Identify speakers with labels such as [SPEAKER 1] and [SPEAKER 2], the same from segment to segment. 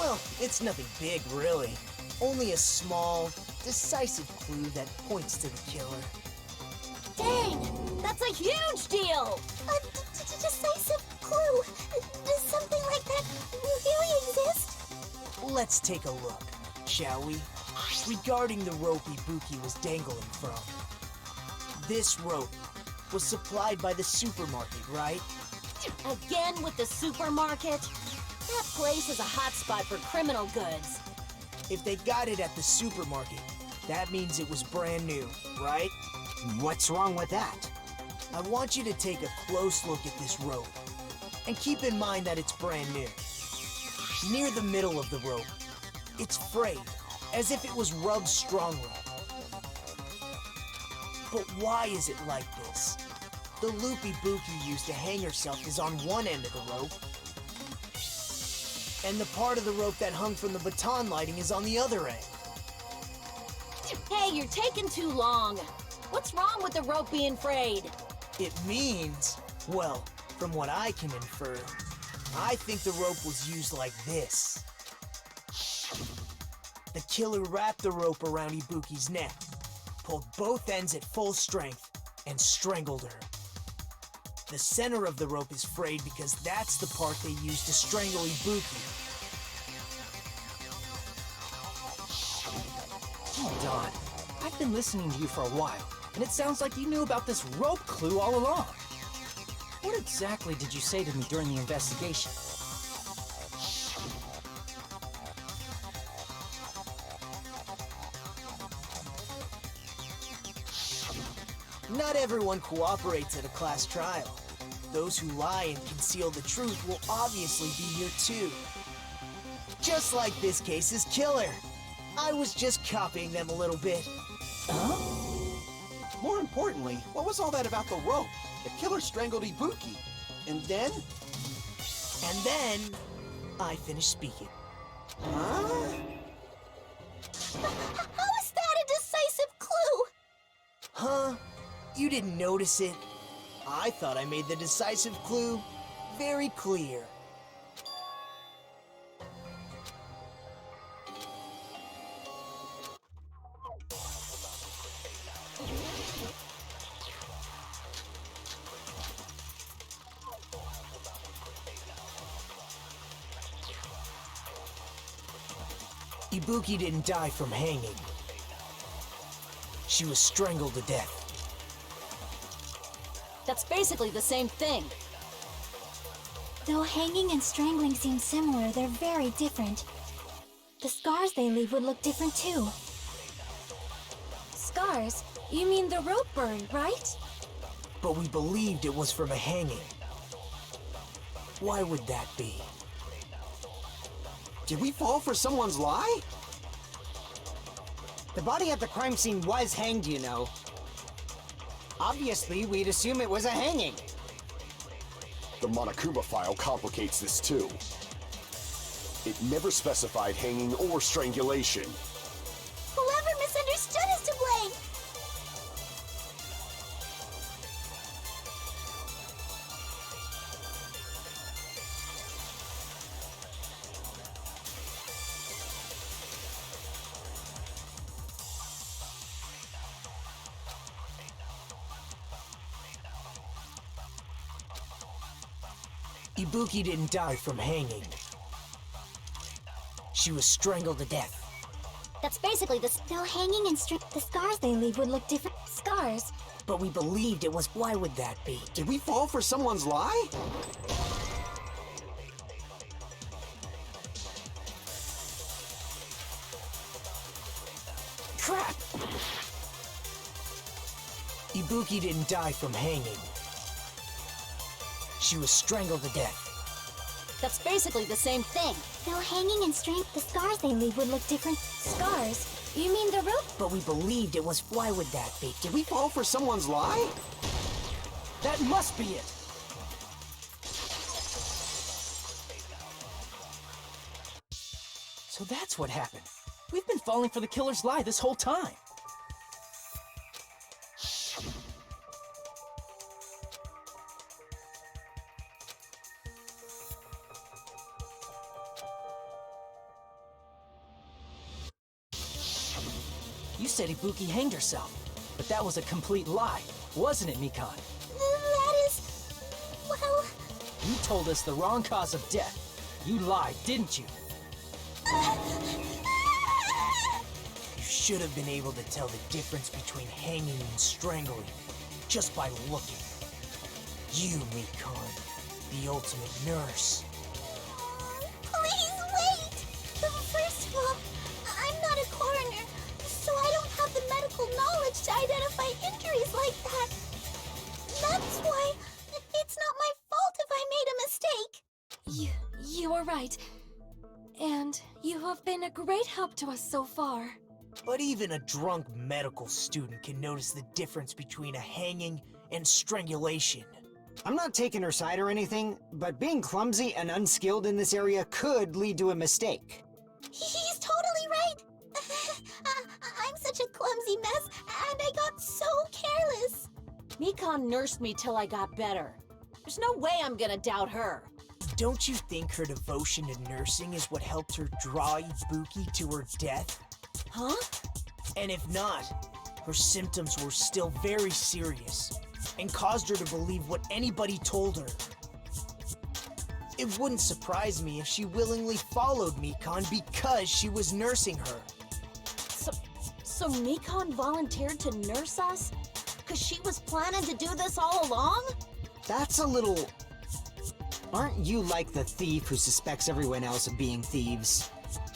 [SPEAKER 1] Well, it's nothing big, really. Only a small, decisive clue that points to the killer.
[SPEAKER 2] Dang! That's a huge deal!
[SPEAKER 3] A decisive clue? Does something like that really exist?
[SPEAKER 1] Let's take a look, shall we? Regarding the rope Ibuki was dangling from. This rope was supplied by the supermarket, right?
[SPEAKER 2] Again with the supermarket? That place is a hotspot for criminal goods.
[SPEAKER 1] If they got it at the supermarket, that means it was brand new, right?
[SPEAKER 4] What's wrong with that?
[SPEAKER 1] I want you to take a close look at this rope. And keep in mind that it's brand new. Near the middle of the rope, it's frayed, as if it was rubbed strongly. But why is it like this? The loop Ibuki used to hang herself is on one end of the rope, and the part of the rope that hung from the baton lighting is on the other end.
[SPEAKER 2] Hey, you're taking too long. What's wrong with the rope being frayed?
[SPEAKER 1] It means, well, from what I can infer, I think the rope was used like this. The killer wrapped the rope around Ibuki's neck, pulled both ends at full strength, and strangled her. The center of the rope is frayed because that's the part they used to strangle Ibuki.
[SPEAKER 5] Hold on. I've been listening to you for a while, and it sounds like you knew about this rope clue all along. What exactly did you say to me during the investigation?
[SPEAKER 1] Not everyone cooperates at a class trial. Those who lie and conceal the truth will obviously be here too. Just like this case's killer. I was just copying them a little bit.
[SPEAKER 5] Huh?
[SPEAKER 6] More importantly, what was all that about the rope? The killer strangled Ibuki. And then?
[SPEAKER 1] And then, I finished speaking.
[SPEAKER 6] Huh?
[SPEAKER 3] How is that a decisive clue?
[SPEAKER 1] Huh? You didn't notice it? I thought I made the decisive clue very clear. Ibuki didn't die from hanging. She was strangled to death.
[SPEAKER 2] That's basically the same thing.
[SPEAKER 3] Though hanging and strangling seem similar, they're very different. The scars they leave would look different too. Scars? You mean the rope burn, right?
[SPEAKER 1] But we believed it was from a hanging. Why would that be?
[SPEAKER 6] Did we fall for someone's lie?
[SPEAKER 4] The body at the crime scene was hanged, you know. Obviously, we'd assume it was a hanging.
[SPEAKER 7] The Monokuma file complicates this too. It never specified hanging or strangulation.
[SPEAKER 3] Whoever misunderstood is to blame!
[SPEAKER 1] Ibuki didn't die from hanging. She was strangled to death.
[SPEAKER 2] That's basically the...
[SPEAKER 3] Though hanging and the scars they leave would look different. Scars?
[SPEAKER 1] But we believed it was... Why would that be?
[SPEAKER 6] Did we fall for someone's lie?
[SPEAKER 1] Crap! Ibuki didn't die from hanging. She was strangled to death.
[SPEAKER 2] That's basically the same thing.
[SPEAKER 3] Though hanging and the scars they leave would look different. Scars? You mean the rope?
[SPEAKER 1] But we believed it was... Why would that be?
[SPEAKER 6] Did we fall for someone's lie?
[SPEAKER 5] That must be it! So that's what happened. We've been falling for the killer's lie this whole time. You said Ibuki hanged herself, but that was a complete lie, wasn't it, Mikan?
[SPEAKER 3] That is... well...
[SPEAKER 5] You told us the wrong cause of death. You lied, didn't you?
[SPEAKER 1] You should have been able to tell the difference between hanging and strangling just by looking. You, Mikan, the ultimate nurse.
[SPEAKER 3] Please wait! First of all, I'm not a coroner, so I don't have the medical knowledge to identify injuries like that. That's why it's not my fault if I made a mistake. You are right. And you have been a great help to us so far.
[SPEAKER 1] But even a drunk medical student can notice the difference between a hanging and strangulation.
[SPEAKER 4] I'm not taking her side or anything, but being clumsy and unskilled in this area could lead to a mistake.
[SPEAKER 3] He's totally right. I'm such a clumsy mess, and I got so careless.
[SPEAKER 2] Mikan nursed me till I got better. There's no way I'm gonna doubt her.
[SPEAKER 1] Don't you think her devotion to nursing is what helped her draw Ibuki to her death?
[SPEAKER 2] Huh?
[SPEAKER 1] And if not, her symptoms were still very serious and caused her to believe what anybody told her. It wouldn't surprise me if she willingly followed Mikan because she was nursing her.
[SPEAKER 2] So Mikan volunteered to nurse us? Because she was planning to do this all along?
[SPEAKER 4] That's a little... Aren't you like the thief who suspects everyone else of being thieves?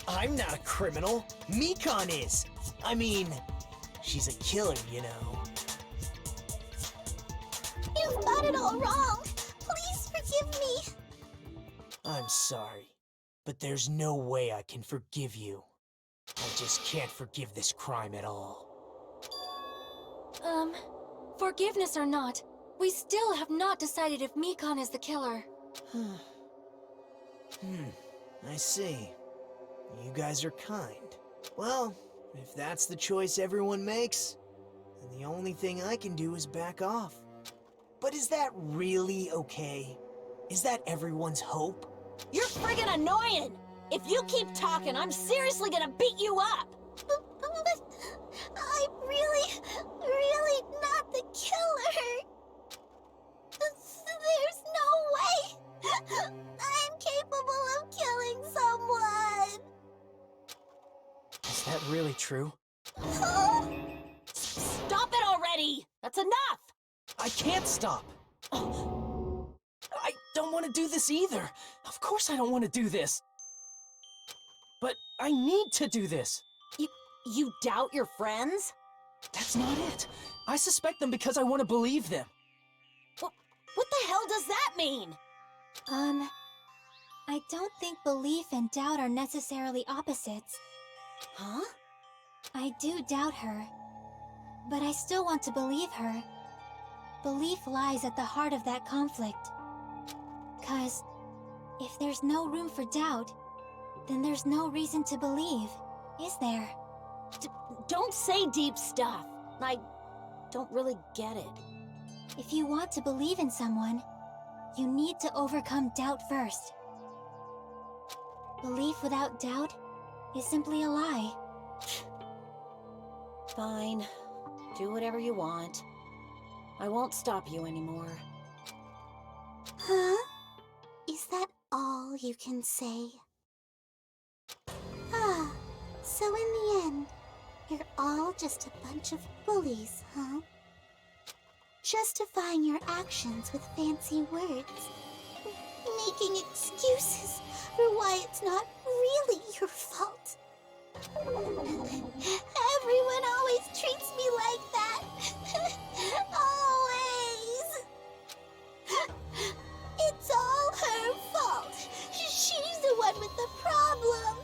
[SPEAKER 1] I'm not a criminal. Mikan is. I mean, she's a killer, you know.
[SPEAKER 3] You've got it all wrong. Please forgive me.
[SPEAKER 1] I'm sorry, but there's no way I can forgive you. I just can't forgive this crime at all.
[SPEAKER 3] Forgiveness or not, we still have not decided if Mikan is the killer.
[SPEAKER 1] I see. You guys are kind. Well, if that's the choice everyone makes, then the only thing I can do is back off. But is that really okay? Is that everyone's hope?
[SPEAKER 2] You're friggin' annoying! If you keep talking, I'm seriously gonna beat you up!
[SPEAKER 3] But I'm really not the killer. There's no way I'm capable of killing someone.
[SPEAKER 5] Is that really true?
[SPEAKER 2] Stop it already! That's enough!
[SPEAKER 5] I can't stop! I don't want to do this either. Of course I don't want to do this. But I need to do this.
[SPEAKER 2] You doubt your friends?
[SPEAKER 5] That's not it. I suspect them because I want to believe them.
[SPEAKER 2] What the hell does that mean?
[SPEAKER 3] I don't think belief and doubt are necessarily opposites.
[SPEAKER 2] Huh?
[SPEAKER 3] I do doubt her, but I still want to believe her. Belief lies at the heart of that conflict. 'Cause if there's no room for doubt, then there's no reason to believe, is there?
[SPEAKER 2] Don't say deep stuff. I don't really get it.
[SPEAKER 3] If you want to believe in someone, you need to overcome doubt first. Belief without doubt is simply a lie.
[SPEAKER 2] Fine. Do whatever you want. I won't stop you anymore.
[SPEAKER 3] Huh? Is that all you can say? So in the end, you're all just a bunch of bullies, huh? Justifying your actions with fancy words. Making excuses for why it's not really your fault. Everyone always treats me like that. Always. It's all her fault. She's the one with the problem.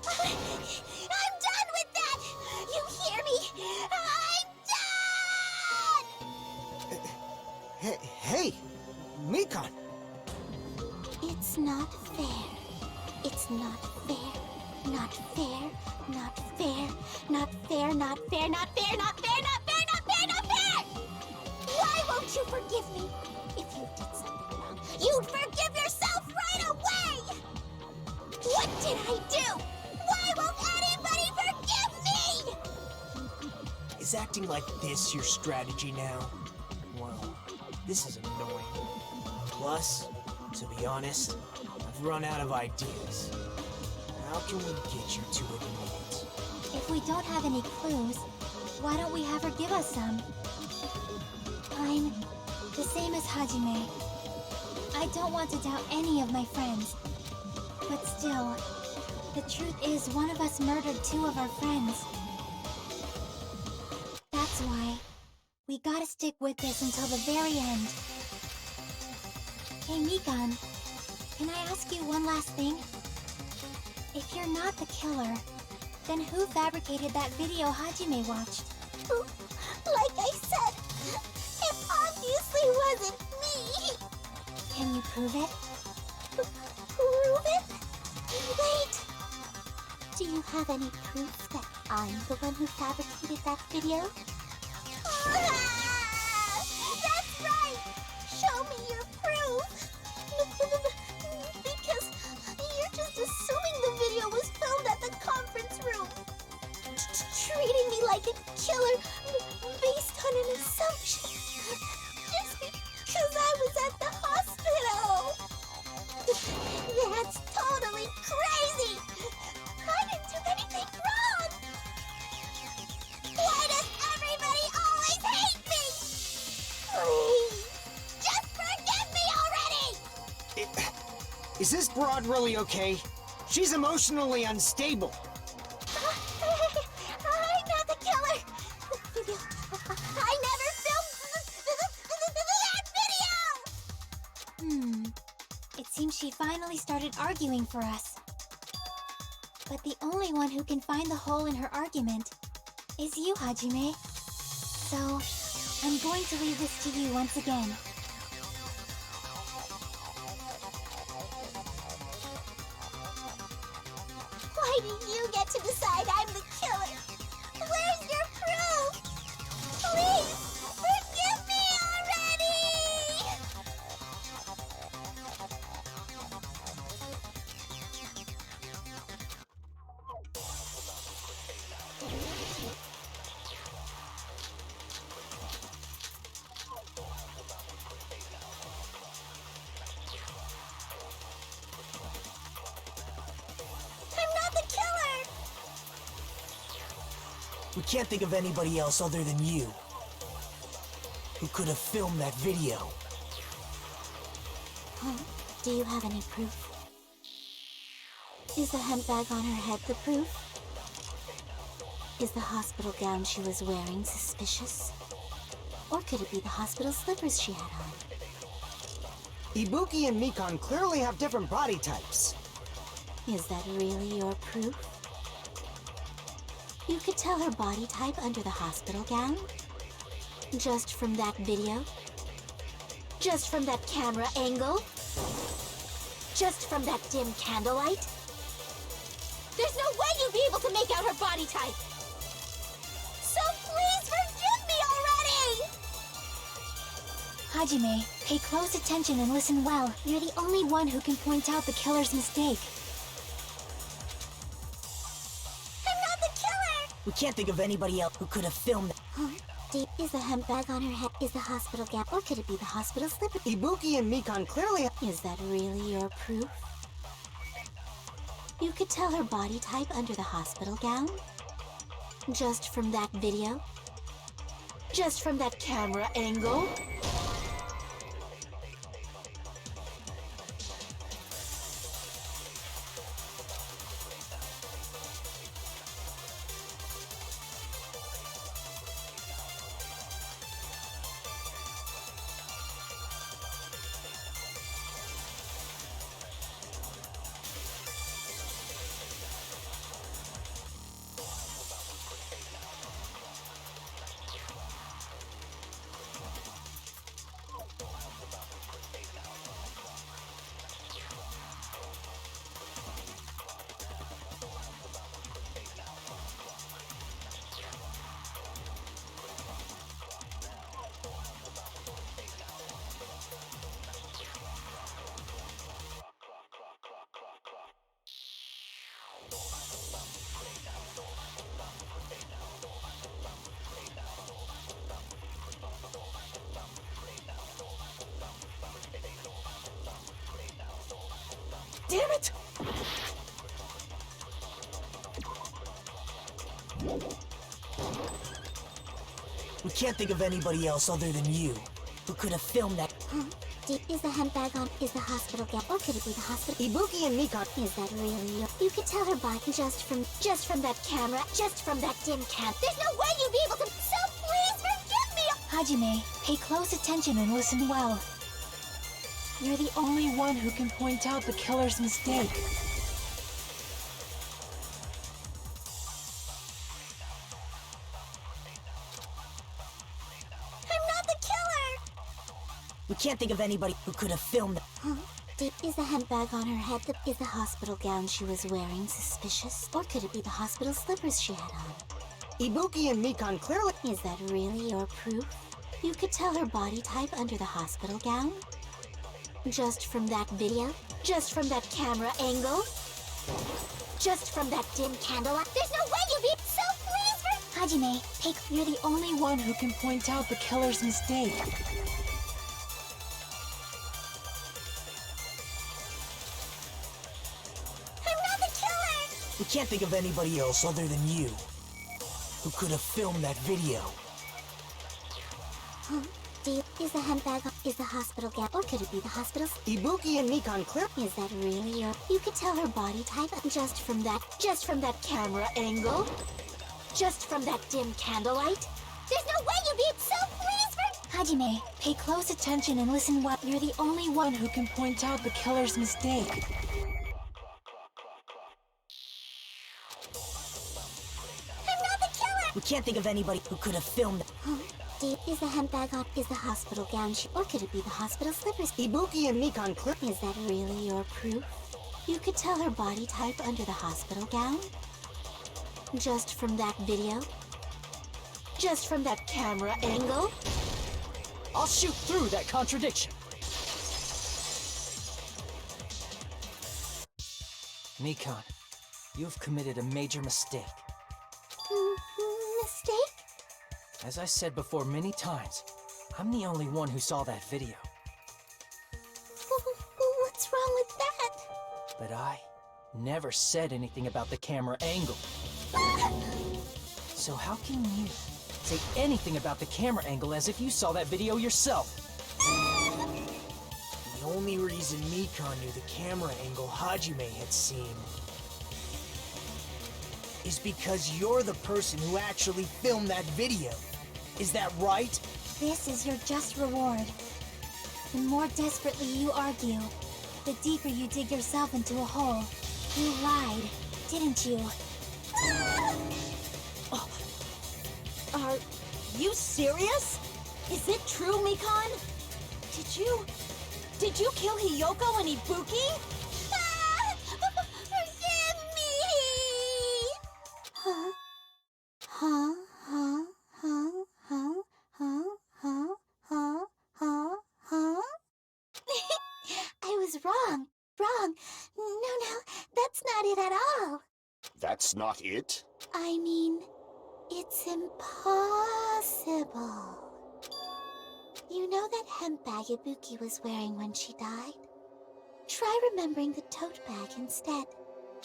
[SPEAKER 3] I'm done with that! You hear me? I'm done!
[SPEAKER 4] Hey, Mikan!
[SPEAKER 3] It's not fair. It's not fair. Not fair. Not fair. Not fair. Not fair. Not fair. Not fair. Not fair. Not fair. Not fair! Why won't you forgive me? If you did something wrong, you'd forgive yourself right away! What did I do? Why won't anybody forgive me?
[SPEAKER 1] Is acting like this your strategy now? Well, this is annoying. Plus, to be honest, I've run out of ideas. How can we get you to admit?
[SPEAKER 3] If we don't have any clues, why don't we have her give us some? I'm the same as Hajime. I don't want to doubt any of my friends. But still, the truth is one of us murdered two of our friends. That's why we gotta stick with this until the very end. Hey, Mikan, can I ask you one last thing? If you're not the killer, then who fabricated that video Hajime watched? Like I said, it obviously wasn't me! Can you prove it? Prove it? Wait! Do you have any proof that I'm the one who fabricated that video? That's right! Show me your proof! Because you're just assuming the video was filmed at the conference room. Treating me like a killer based on an assumption. Just because I was at the hospital. That's totally crazy! I didn't do anything wrong! Why does everybody always hate me? Please, just forgive me already!
[SPEAKER 4] Is this broad really okay? She's emotionally unstable.
[SPEAKER 3] I'm not the killer! I never filmed that video! It seems she finally started arguing for us. But the only one who can find the hole in her argument is you, Hajime. So, I'm going to leave this to you once again. Why do you get to decide I'm the killer? Where's your proof? Please, forgive me already! I'm not the killer!
[SPEAKER 1] We can't think of anybody else other than you who could have filmed that video.
[SPEAKER 3] Do you have any proof? Is the hemp bag on her head the proof? Is the hospital gown she was wearing suspicious? Or could it be the hospital slippers she had on?
[SPEAKER 4] Ibuki and Mikan clearly have different body types.
[SPEAKER 3] Is that really your proof? You could tell her body type under the hospital gown? Just from that video? Just from that camera angle? Just from that dim candlelight? There's no way you'd be able to make out her body type! So please forgive me already! Hajime, pay close attention and listen well. You're the only one who can point out the killer's mistake. I'm not the killer!
[SPEAKER 1] We can't think of anybody else who could have filmed that.
[SPEAKER 3] Deep is the hemp bag on her head, is the hospital gown, or could it be the hospital slipper?
[SPEAKER 4] Ibuki and Mikan clearly
[SPEAKER 3] Is that really your proof? You could tell her body type under the hospital gown? Just from that video? Just from that camera angle?
[SPEAKER 1] We can't think of anybody else other than you who could have filmed that.
[SPEAKER 3] Is the handbag on? Is the hospital gown? Or could it be the hospital?
[SPEAKER 4] Ibuki and Mikon.
[SPEAKER 3] Is that really you? You could tell her body just from that camera, just from that dim cam. There's no way you'd be able to. So please forgive me.
[SPEAKER 2] Hajime, pay close attention and listen well.
[SPEAKER 5] You're the only one who can point out the killer's mistake.
[SPEAKER 3] I'm not the killer.
[SPEAKER 1] We can't think of anybody who could have filmed that.
[SPEAKER 3] Is the handbag on her head? Is the hospital gown she was wearing suspicious? Or could it be the hospital slippers she had on?
[SPEAKER 4] Ibuki and Mikon clearly.
[SPEAKER 3] Is that really your proof? You could tell her body type under the hospital gown? Just from that video? Just from that camera angle? Just from that dim candlelight? There's no way you'd be. So please
[SPEAKER 2] Hajime,
[SPEAKER 5] You're the only one who can point out the killer's mistake.
[SPEAKER 3] I'm not the killer!
[SPEAKER 1] We can't think of anybody else other than you who could have filmed that video.
[SPEAKER 3] Is the handbag on? Is the hospital gown? Or could it be the hospital?
[SPEAKER 4] Ibuki and Mikon clear.
[SPEAKER 3] Is that really your? You could tell her body type just from that camera angle? Just from that dim candlelight? There's no way you'd be. So please
[SPEAKER 2] Hajime, pay close attention and listen well.
[SPEAKER 5] You're the only one who can point out the killer's mistake.
[SPEAKER 3] I'm not the killer!
[SPEAKER 1] We can't think of anybody who could have filmed that.
[SPEAKER 3] Is the handbag on? Is the hospital gown or could it be the hospital slippers?
[SPEAKER 4] Ibuki and Mikon clear.
[SPEAKER 3] Is that really your proof? You could tell her body type under the hospital gown? Just from that video? Just from that camera angle?
[SPEAKER 5] I'll shoot through that contradiction. Mikon, you've committed a major mistake.
[SPEAKER 3] Mistake?
[SPEAKER 5] As I said before many times, I'm the only one who saw that video.
[SPEAKER 3] What's wrong with that?
[SPEAKER 5] But I never said anything about the camera angle. So how can you say anything about the camera angle as if you saw that video yourself?
[SPEAKER 1] The only reason Mikon knew the camera angle Hajime had seen is because you're the person who actually filmed that video. Is that right?
[SPEAKER 2] This is your just reward. The more desperately you argue, the deeper you dig yourself into a hole. You lied, didn't you?
[SPEAKER 8] Are you serious? Is it true, Mikon? Did you kill Hiyoko and Ibuki?
[SPEAKER 3] Forgive me! I was wrong. No, that's not it at all.
[SPEAKER 7] That's not it?
[SPEAKER 3] I mean, it's impossible. You know that hemp bag Ibuki was wearing when she died? Try remembering the tote bag instead.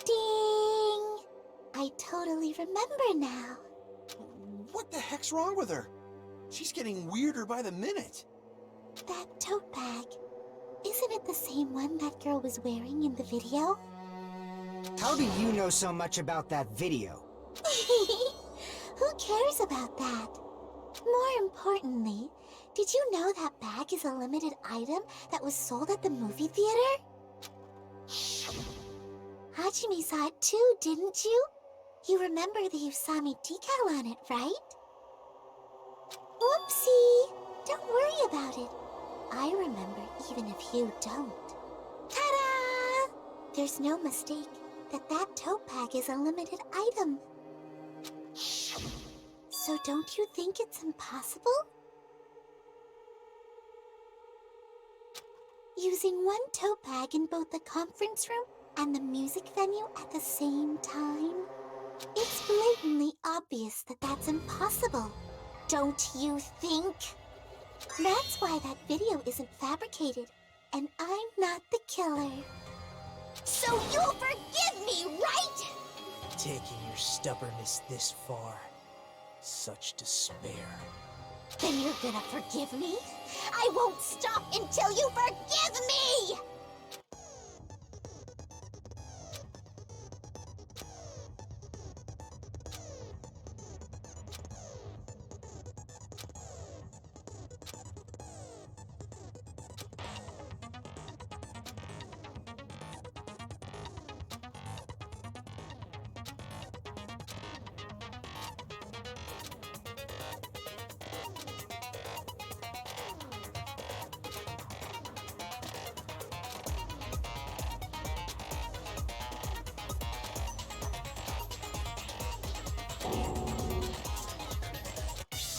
[SPEAKER 3] Ding! I totally remember now.
[SPEAKER 6] What the heck's wrong with her? She's getting weirder by the minute.
[SPEAKER 3] That tote bag. Isn't it the same one that girl was wearing in the video?
[SPEAKER 4] How do you know so much about that video?
[SPEAKER 3] Who cares about that? More importantly, did you know that bag is a limited item that was sold at the movie theater? Hajime saw it too, didn't you? You remember the Usami decal on it, right? Whoopsie! Don't worry about it. I remember even if you don't. Ta-da! There's no mistake that tote bag is a limited item. So don't you think it's impossible? Using one tote bag in both the conference room and the music venue at the same time? It's blatantly obvious that that's impossible. Don't you think? That's why that video isn't fabricated, and I'm not the killer. So you'll forgive me, right?
[SPEAKER 1] Taking your stubbornness this far. Such despair.
[SPEAKER 3] Then you're gonna forgive me? I won't stop until you forgive me!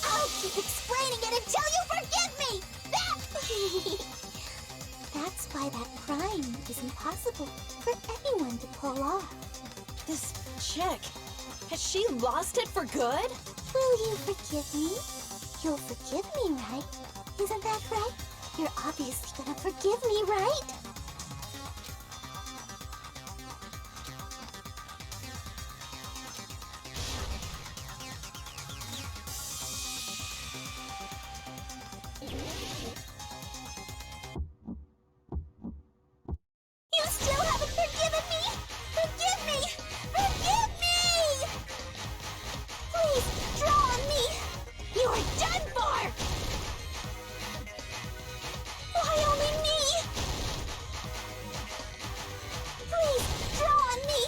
[SPEAKER 3] I'll keep explaining it until you forgive me! That's why that crime is impossible for anyone to pull off.
[SPEAKER 8] This chick, has she lost it for good?
[SPEAKER 3] Will you forgive me? You'll forgive me, right? Isn't that right? You're obviously gonna forgive me, right? You still haven't forgiven me! Forgive me! Forgive me! Please, draw on me! You are done for! Why only me? Please, draw on me!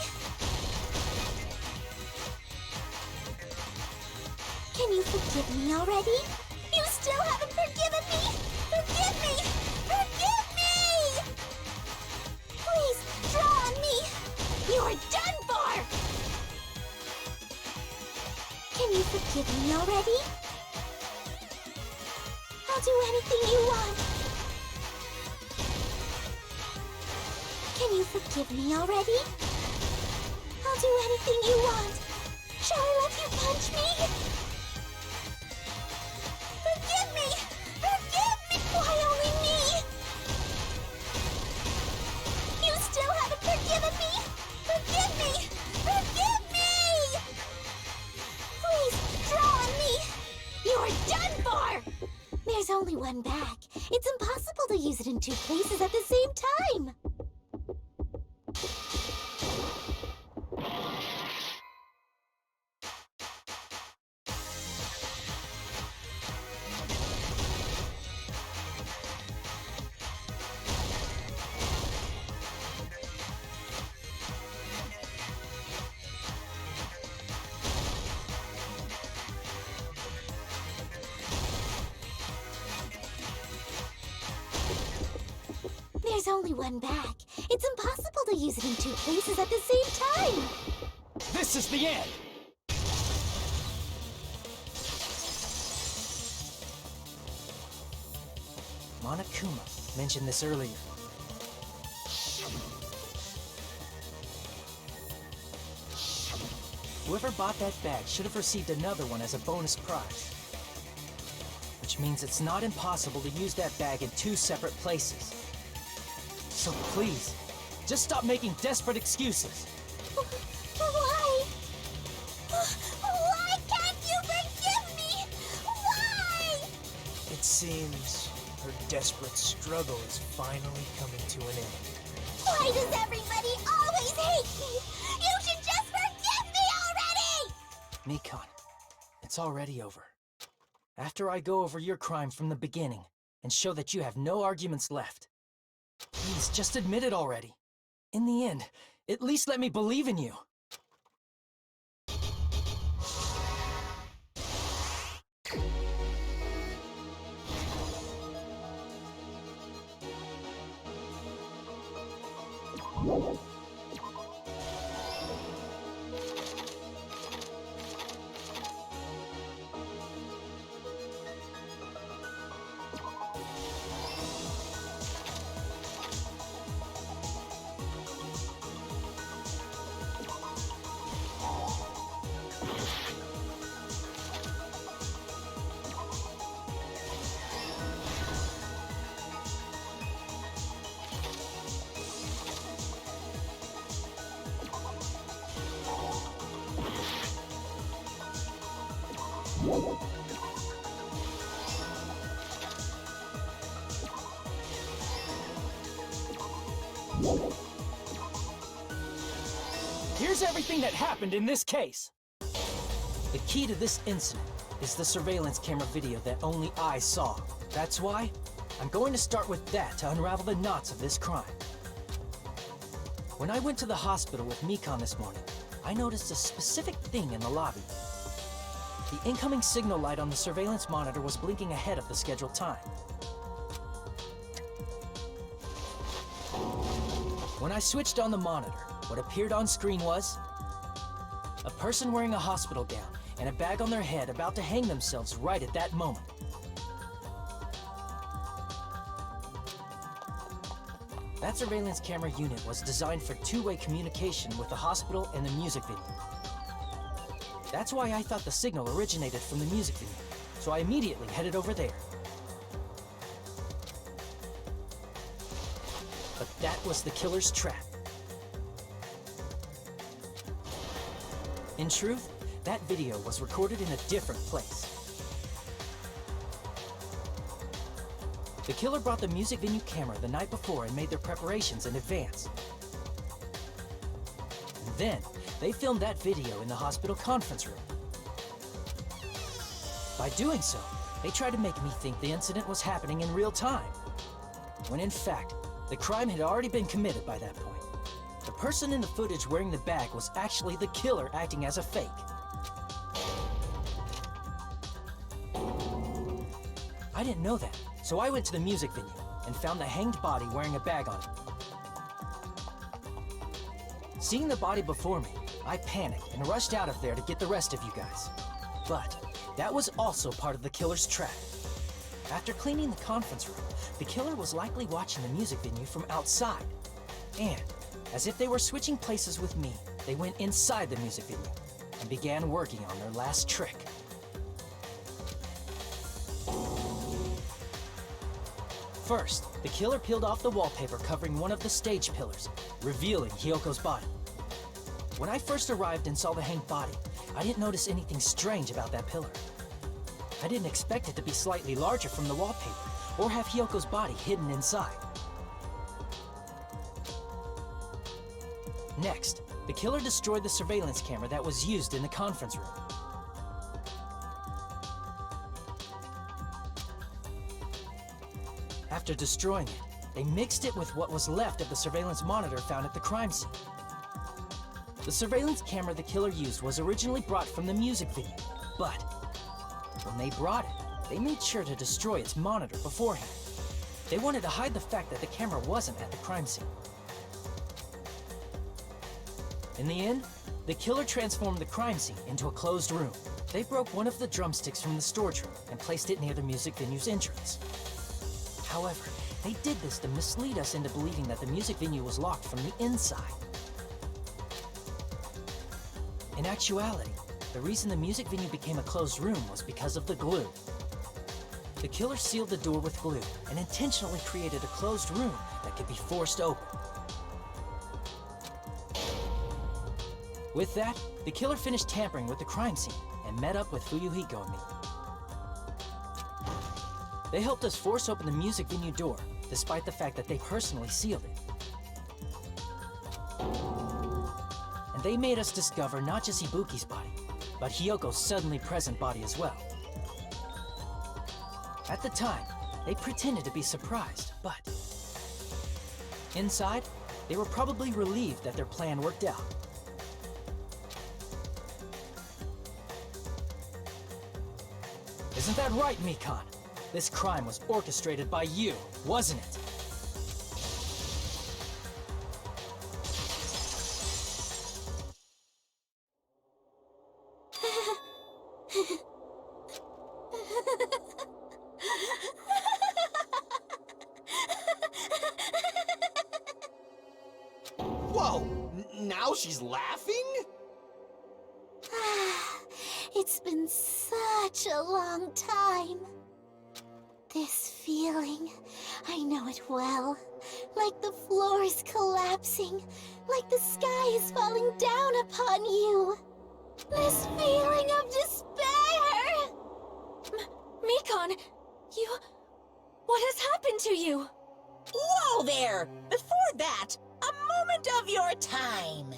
[SPEAKER 3] Can you forgive me already? You still haven't forgiven me! Forgive me! Forgive me! Please, draw on me! You are done for! Can you forgive me already? I'll do anything you want. Can you forgive me already? I'll do anything you want. Shall I let you punch me? Forgive me! Forgive me! Why only me? You still haven't forgiven me? Forgive me! Forgive me! Please, draw on me! You're done for! There's only one bag. It's impossible to use it in two places at the same time. There's only one bag. It's impossible to use it in two places at the same time.
[SPEAKER 5] This is the end! Monokuma mentioned this earlier. Whoever bought that bag should have received another one as a bonus prize. Which means it's not impossible to use that bag in two separate places. So please, just stop making desperate excuses.
[SPEAKER 3] Why? Why can't you forgive me? Why?
[SPEAKER 1] It seems her desperate struggle is finally coming to an end.
[SPEAKER 3] Why does everybody always hate me? You should just forgive me already!
[SPEAKER 5] Mikon, it's already over. After I go over your crime from the beginning and show that you have no arguments left, please just admit it already. In the end, at least let me believe in you. Here's everything that happened in this case. The key to this incident is the surveillance camera video that only I saw. That's why I'm going to start with that to unravel the knots of this crime. When I went to the hospital with Mikan this morning, I noticed a specific thing in the lobby. The incoming signal light on the surveillance monitor was blinking ahead of the scheduled time. When I switched on the monitor, what appeared on screen was a person wearing a hospital gown and a bag on their head about to hang themselves right at that moment. That surveillance camera unit was designed for two-way communication with the hospital and the music venue. That's why I thought the signal originated from the music venue, so I immediately headed over there. But that was the killer's trap. In truth, that video was recorded in a different place. The killer brought the music venue camera the night before and made their preparations in advance. And then, they filmed that video in the hospital conference room. By doing so, they tried to make me think the incident was happening in real time, when in fact, the crime had already been committed by that point. The person in the footage wearing the bag was actually the killer acting as a fake. I didn't know that, so I went to the music venue and found the hanged body wearing a bag on it. Seeing the body before me, I panicked and rushed out of there to get the rest of you guys. But that was also part of the killer's trap. After cleaning the conference room, the killer was likely watching the music venue from outside. And, as if they were switching places with me, they went inside the music venue and began working on their last trick. First, the killer peeled off the wallpaper covering one of the stage pillars, revealing Hyoko's body. When I first arrived and saw the hanged body, I didn't notice anything strange about that pillar. I didn't expect it to be slightly larger from the wallpaper, or have Hyoko's body hidden inside. Next, the killer destroyed the surveillance camera that was used in the conference room. After destroying it, they mixed it with what was left of the surveillance monitor found at the crime scene. The surveillance camera the killer used was originally brought from the music venue, but when they brought it, they made sure to destroy its monitor beforehand. They wanted to hide the fact that the camera wasn't at the crime scene. In the end, the killer transformed the crime scene into a closed room. They broke one of the drumsticks from the storage room and placed it near the music venue's entrance. However, they did this to mislead us into believing that the music venue was locked from the inside. In actuality, the reason the music venue became a closed room was because of the glue. The killer sealed the door with glue and intentionally created a closed room that could be forced open. With that, the killer finished tampering with the crime scene and met up with Fuyuhiko and me. They helped us force open the music venue door, despite the fact that they personally sealed it. And they made us discover not just Ibuki's body, but Hyoko's suddenly present body as well. At the time, they pretended to be surprised, but inside, they were probably relieved that their plan worked out. Isn't that right, Mikan? This crime was orchestrated by you, wasn't it?
[SPEAKER 6] Whoa! Now she's laughing?
[SPEAKER 3] It's been such a long time. This feeling, I know it well. Like the floor is collapsing, like the sky is falling down upon you. This feeling of despair!
[SPEAKER 8] Mikon, you... What has happened to you?
[SPEAKER 9] Whoa there! Before that, a moment of your time.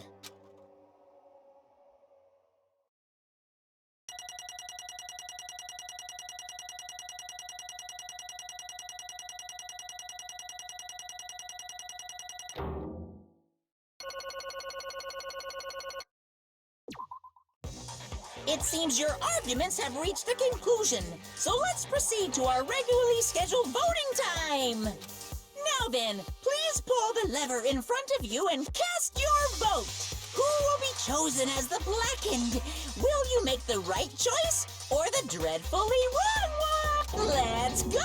[SPEAKER 9] It seems your arguments have reached a conclusion, so let's proceed to our regularly scheduled voting time. Now then, please pull the lever in front of you and cast your vote. Who will be chosen as the Blackened? Will you make the right choice or the dreadfully wrong one? Let's go!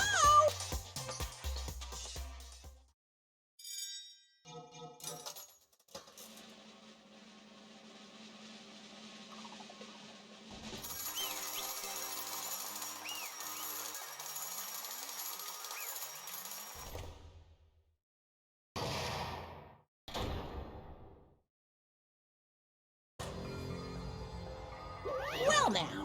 [SPEAKER 9] Well now,